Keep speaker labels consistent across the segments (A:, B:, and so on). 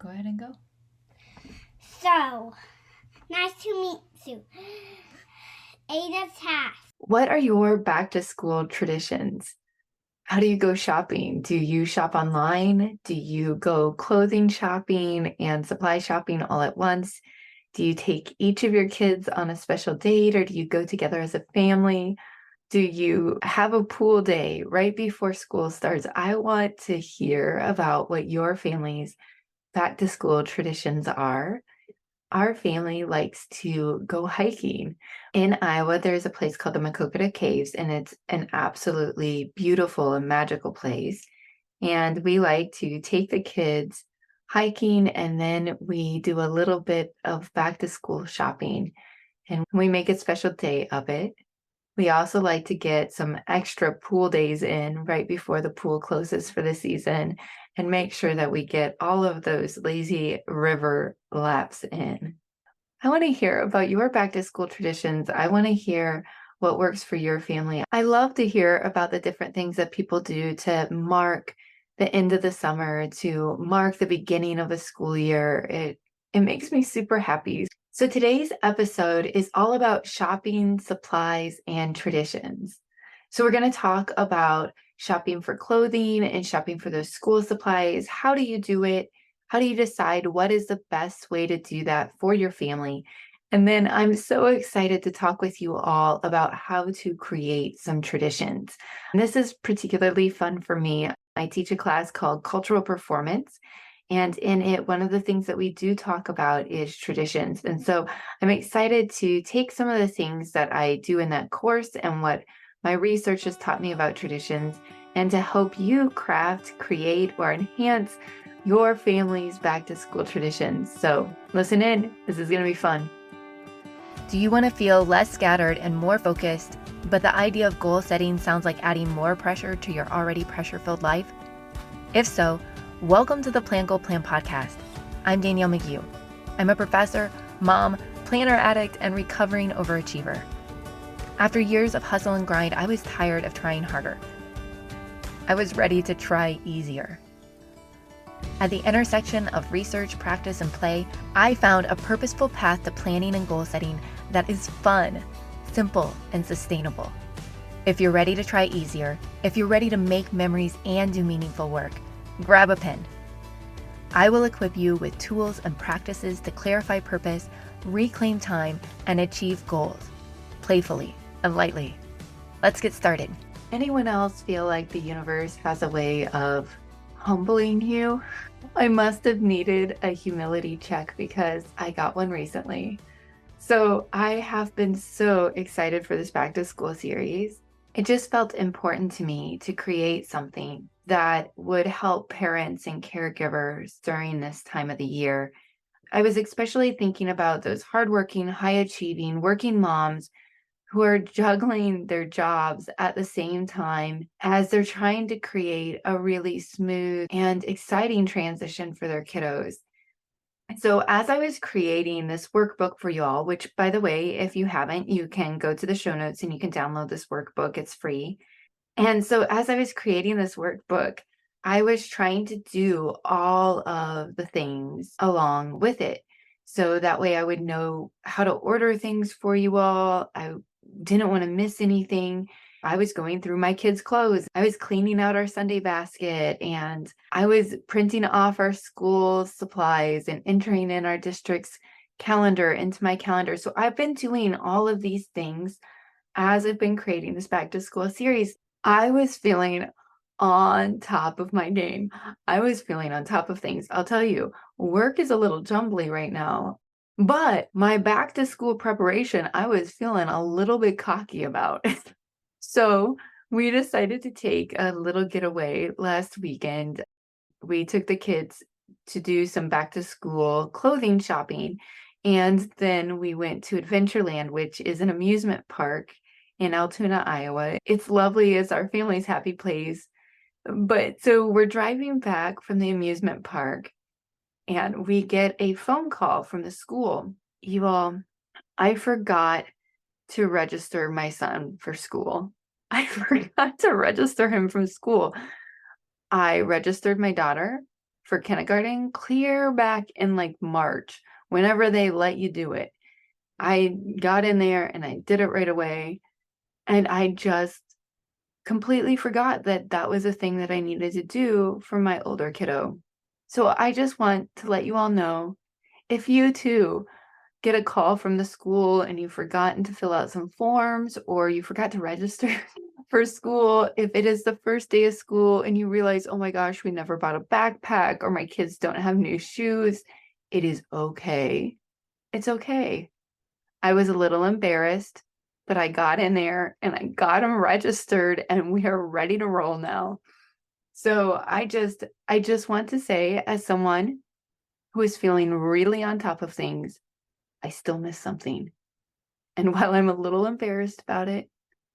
A: Go ahead and go.
B: So, nice to meet you. Ada's task.
C: What are your back to school traditions? How do you go shopping? Do you shop online? Do you go clothing shopping and supply shopping all at once? Do you take each of your kids on a special date, or do you go together as a family? Do you have a pool day right before school starts? I want to hear about what your family's back to school traditions are. Our family likes to go hiking. In Iowa, there's a place called the Maquoketa Caves, and it's an absolutely beautiful and magical place. And we like to take the kids hiking, and then we do a little bit of back to school shopping, and we make a special day of it. We also like to get some extra pool days in right before the pool closes for the season and make sure that we get all of those lazy river laps in. I want to hear about your back to school traditions. I want to hear what works for your family. I love to hear about the different things that people do to mark the end of the summer, to mark the beginning of a school year. It makes me super happy. So today's episode is all about shopping, supplies, and traditions. So we're going to talk about shopping for clothing and shopping for those school supplies. How do you do it? How do you decide what is the best way to do that for your family? And then I'm so excited to talk with you all about how to create some traditions. And this is particularly fun for me. I teach a class called Cultural Performance. And in it, one of the things that we do talk about is traditions. And so I'm excited to take some of the things that I do in that course and what my research has taught me about traditions, and to help you craft, create, or enhance your family's back to school traditions. So listen in, this is going to be fun.
A: Do you want to feel less scattered and more focused, but the idea of goal setting sounds like adding more pressure to your already pressure-filled life? If so, welcome to the Plan Goal Plan podcast. I'm Danielle McGee. I'm a professor, mom, planner addict, and recovering overachiever. After years of hustle and grind, I was tired of trying harder. I was ready to try easier. At the intersection of research, practice, and play, I found a purposeful path to planning and goal setting that is fun, simple, and sustainable. If you're ready to try easier, if you're ready to make memories and do meaningful work, grab a pen. I will equip you with tools and practices to clarify purpose, reclaim time, and achieve goals, playfully and lightly. Let's get started.
C: Anyone else feel like the universe has a way of humbling you? I must have needed a humility check because I got one recently. So I have been so excited for this back to school series. It just felt important to me to create something that would help parents and caregivers during this time of the year. I was especially thinking about those hardworking, high-achieving, working moms who are juggling their jobs at the same time as they're trying to create a really smooth and exciting transition for their kiddos. So as I was creating this workbook for you all, which by the way, if you haven't, you can go to the show notes and you can download this workbook. It's free. And so as I was creating this workbook, I was trying to do all of the things along with it. So that way I would know how to order things for you all. I didn't want to miss anything. I was going through my kids' clothes. I was cleaning out our Sunday basket, and I was printing off our school supplies and entering in our district's calendar into my calendar. So I've been doing all of these things as I've been creating this back to school series. I was feeling on top of my game. I was feeling on top of things. I'll tell you, work is a little jumbly right now, but my back to school preparation, I was feeling a little bit cocky about. So we decided to take a little getaway last weekend. We took the kids to do some back to school clothing shopping. And then we went to Adventureland, which is an amusement park in Altoona, Iowa. It's lovely. It's our family's happy place. But so we're driving back from the amusement park and we get a phone call from the school. You all, I forgot to register my son for school. I forgot to register him from school. I registered my daughter for kindergarten clear back in like March, whenever they let you do it. I got in there and I did it right away. And I just completely forgot that that was a thing that I needed to do for my older kiddo. So I just want to let you all know, if you too get a call from the school and you've forgotten to fill out some forms or you forgot to register for school, if it is the first day of school and you realize, oh my gosh, we never bought a backpack or my kids don't have new shoes, it is okay. It's okay. I was a little embarrassed, but I got in there and I got them registered and we are ready to roll now. So I just want to say, as someone who is feeling really on top of things, I still miss something. And while I'm a little embarrassed about it,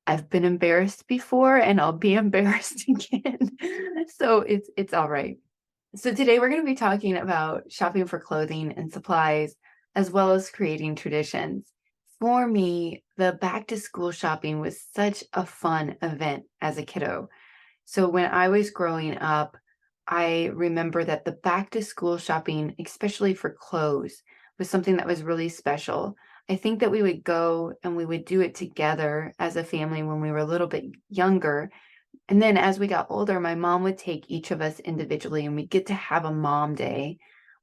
C: I've been embarrassed before and I'll be embarrassed again. So it's all right. So today we're going to be talking about shopping for clothing and supplies, as well as creating traditions. For me, the back to school shopping was such a fun event as a kiddo. So when I was growing up, I remember that the back to school shopping, especially for clothes, was something that was really special. I think that we would go and we would do it together as a family when we were a little bit younger. And then as we got older, my mom would take each of us individually and we'd get to have a mom day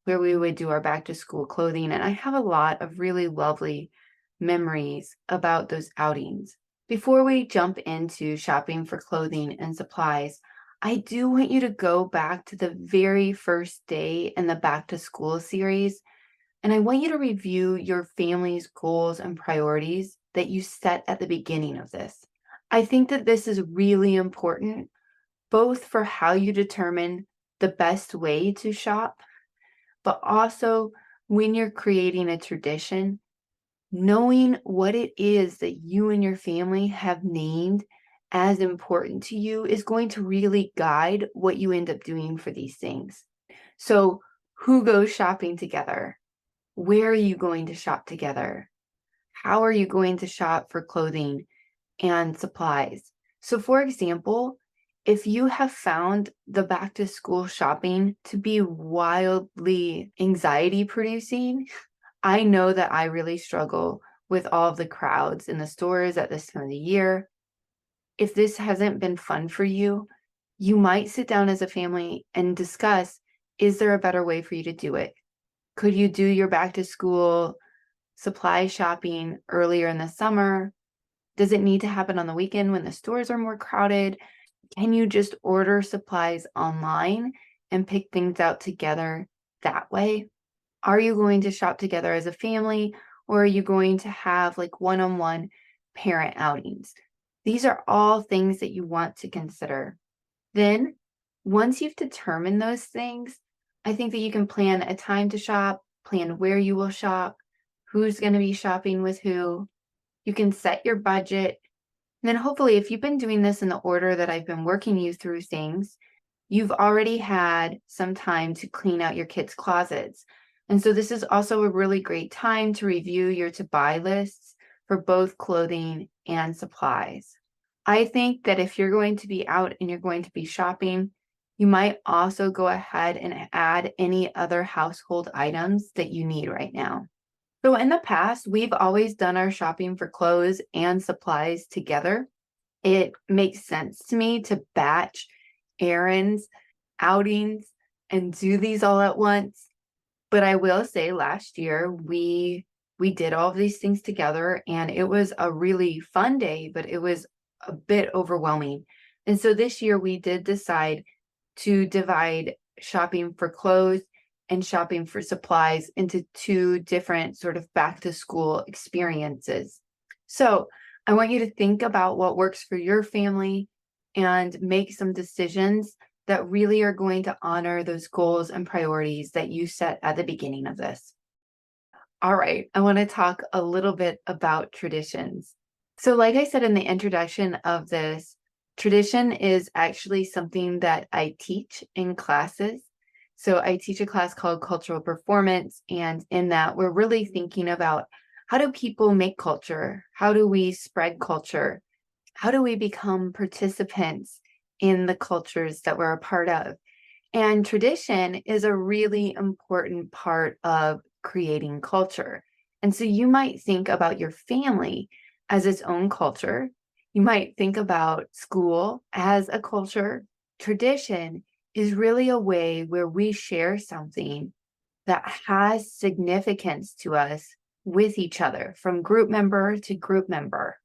C: where we would do our back to school clothing. And I have a lot of really lovely memories about those outings. Before we jump into shopping for clothing and supplies, I do want you to go back to the very first day in the back to school series. And I want you to review your family's goals and priorities that you set at the beginning of this. I think that this is really important, both for how you determine the best way to shop, but also when you're creating a tradition, knowing what it is that you and your family have named as important to you is going to really guide what you end up doing for these things. So, who goes shopping together? Where are you going to shop together? How are you going to shop for clothing and supplies? So, for example, if you have found the back to school shopping to be wildly anxiety producing, I know that I really struggle with all of the crowds in the stores at this time of the year. If this hasn't been fun for you, you might sit down as a family and discuss, is there a better way for you to do it? Could you do your back to school supply shopping earlier in the summer? Does it need to happen on the weekend when the stores are more crowded? Can you just order supplies online and pick things out together that way? Are you going to shop together as a family, or are you going to have like one-on-one parent outings? These are all things that you want to consider. Then, once you've determined those things, I think that you can plan a time to shop, plan where you will shop, who's going to be shopping with who. You can set your budget. And then hopefully, if you've been doing this in the order that I've been working you through things, you've already had some time to clean out your kids' closets. And so this is also a really great time to review your to-buy lists for both clothing and supplies. I think that if you're going to be out and you're going to be shopping, you might also go ahead and add any other household items that you need right now. So in the past, we've always done our shopping for clothes and supplies together. It makes sense to me to batch errands, outings, and do these all at once. But I will say last year we did all of these things together and it was a really fun day, but it was a bit overwhelming. And so this year we did decide to divide shopping for clothes and shopping for supplies into two different sort of back to school experiences. So I want you to think about what works for your family and make some decisions that really are going to honor those goals and priorities that you set at the beginning of this. All right, I want to talk a little bit about traditions. So like I said in the introduction of this, tradition is actually something that I teach in classes. So I teach a class called Cultural Performance, and in that we're really thinking about how do people make culture? How do we spread culture? How do we become participants in the cultures that we're a part of? And tradition is a really important part of creating culture. And so you might think about your family as its own culture. You might think about school as a culture. Tradition is really a way where we share something that has significance to us with each other, from group member to group member.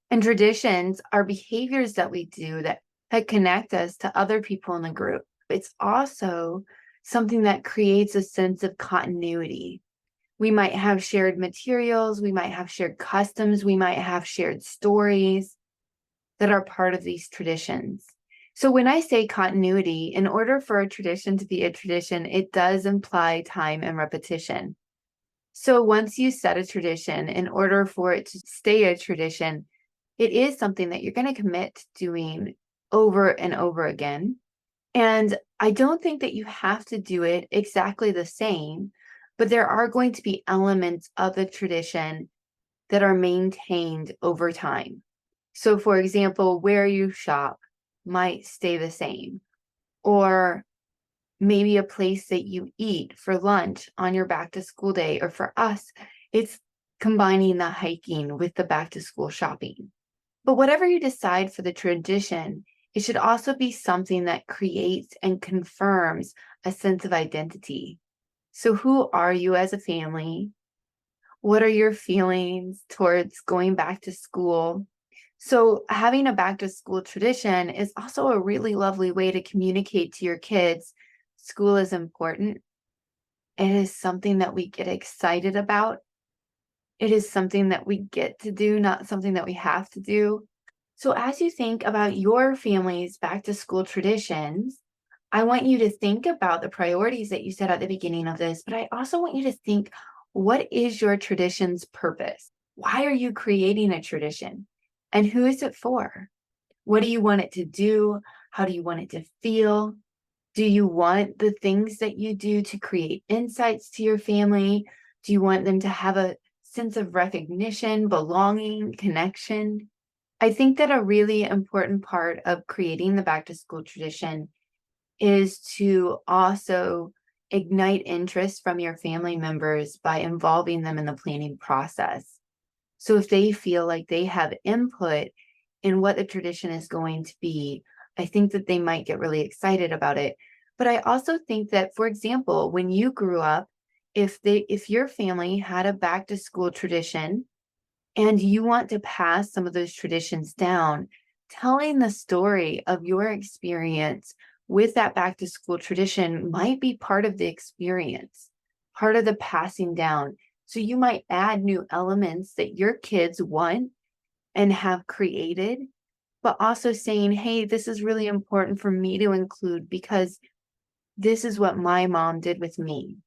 C: And traditions are behaviors that we do that connect us to other people in the group. It's also something that creates a sense of continuity. We might have shared materials, we might have shared customs, we might have shared stories that are part of these traditions. So when I say continuity, in order for a tradition to be a tradition, it does imply time and repetition. So once you set a tradition, in order for it to stay a tradition, it is something that you're going to commit to doing over and over again. And I don't think that you have to do it exactly the same, but there are going to be elements of the tradition that are maintained over time. So, for example, where you shop might stay the same, or maybe a place that you eat for lunch on your back to school day, or for us, it's combining the hiking with the back to school shopping. But whatever you decide for the tradition, it should also be something that creates and confirms a sense of identity. So who are you as a family? What are your feelings towards going back to school? So having a back to school tradition is also a really lovely way to communicate to your kids. School is important. It is something that we get excited about. It is something that we get to do, not something that we have to do. So as you think about your family's back to school traditions, I want you to think about the priorities that you set at the beginning of this, but I also want you to think, what is your tradition's purpose? Why are you creating a tradition? And who is it for? What do you want it to do? How do you want it to feel? Do you want the things that you do to create insights to your family? Do you want them to have a sense of recognition, belonging, connection? I think that a really important part of creating the back to school tradition is to also ignite interest from your family members by involving them in the planning process. So if they feel like they have input in what the tradition is going to be, I think that they might get really excited about it. But I also think that, for example, when you grew up, if your family had a back to school tradition and you want to pass some of those traditions down, telling the story of your experience with that back to school tradition might be part of the experience, part of the passing down. So you might add new elements that your kids want and have created, but also saying, hey, this is really important for me to include because this is what my mom did with me.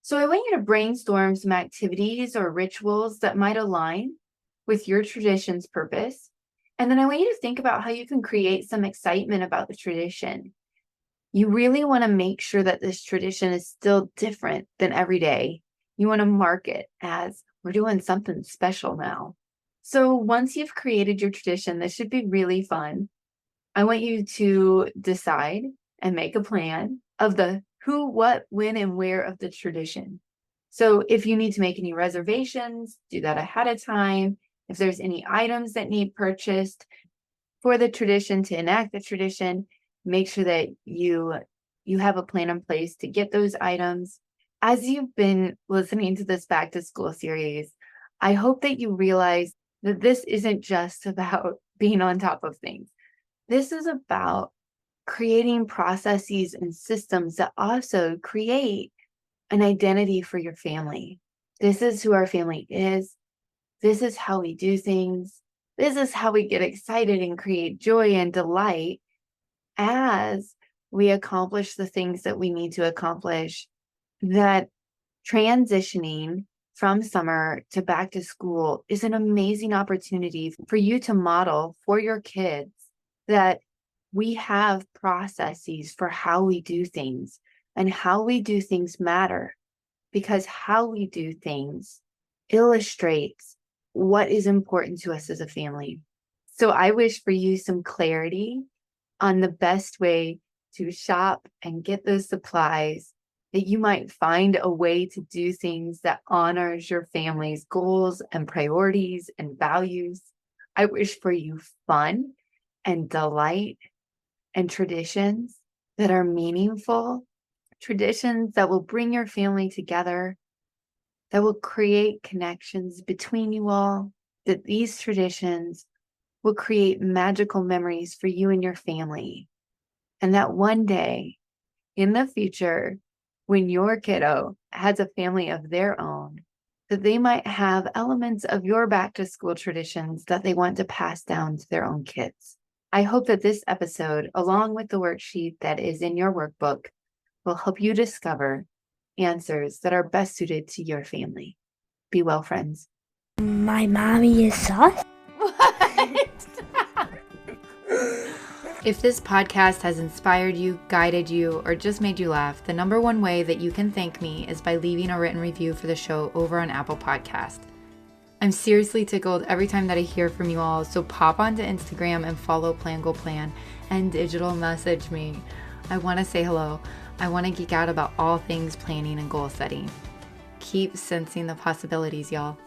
C: So I want you to brainstorm some activities or rituals that might align with your tradition's purpose. And then I want you to think about how you can create some excitement about the tradition. You really want to make sure that this tradition is still different than every day. You want to mark it as we're doing something special now. So once you've created your tradition, this should be really fun. I want you to decide and make a plan of the who, what, when, and where of the tradition. So if you need to make any reservations, do that ahead of time. If there's any items that need purchased for the tradition, to enact the tradition, make sure that you have a plan in place to get those items. As you've been listening to this back to school series, I hope that you realize that this isn't just about being on top of things. This is about creating processes and systems that also create an identity for your family. This is who our family is. This is how we do things. This is how we get excited and create joy and delight as we accomplish the things that we need to accomplish. That transitioning from summer to back to school is an amazing opportunity for you to model for your kids that we have processes for how we do things, and how we do things matter, because how we do things illustrates what is important to us as a family. So I wish for you some clarity on the best way to shop and get those supplies, that you might find a way to do things that honors your family's goals and priorities and values. I wish for you fun and delight and traditions that are meaningful, traditions that will bring your family together, that will create connections between you all, that these traditions will create magical memories for you and your family. And that one day in the future, when your kiddo has a family of their own, that they might have elements of your back to school traditions that they want to pass down to their own kids. I hope that this episode, along with the worksheet that is in your workbook, will help you discover answers that are best suited to your family. Be well, friends.
B: My mommy is sus?
C: What?
A: If this podcast has inspired you, guided you, or just made you laugh, the number one way that you can thank me is by leaving a written review for the show over on Apple Podcast. I'm seriously tickled every time that I hear from you all, so pop onto Instagram and follow Plan Goal Plan and digital message me. I want to say hello. I want to geek out about all things planning and goal setting. Keep sensing the possibilities, y'all.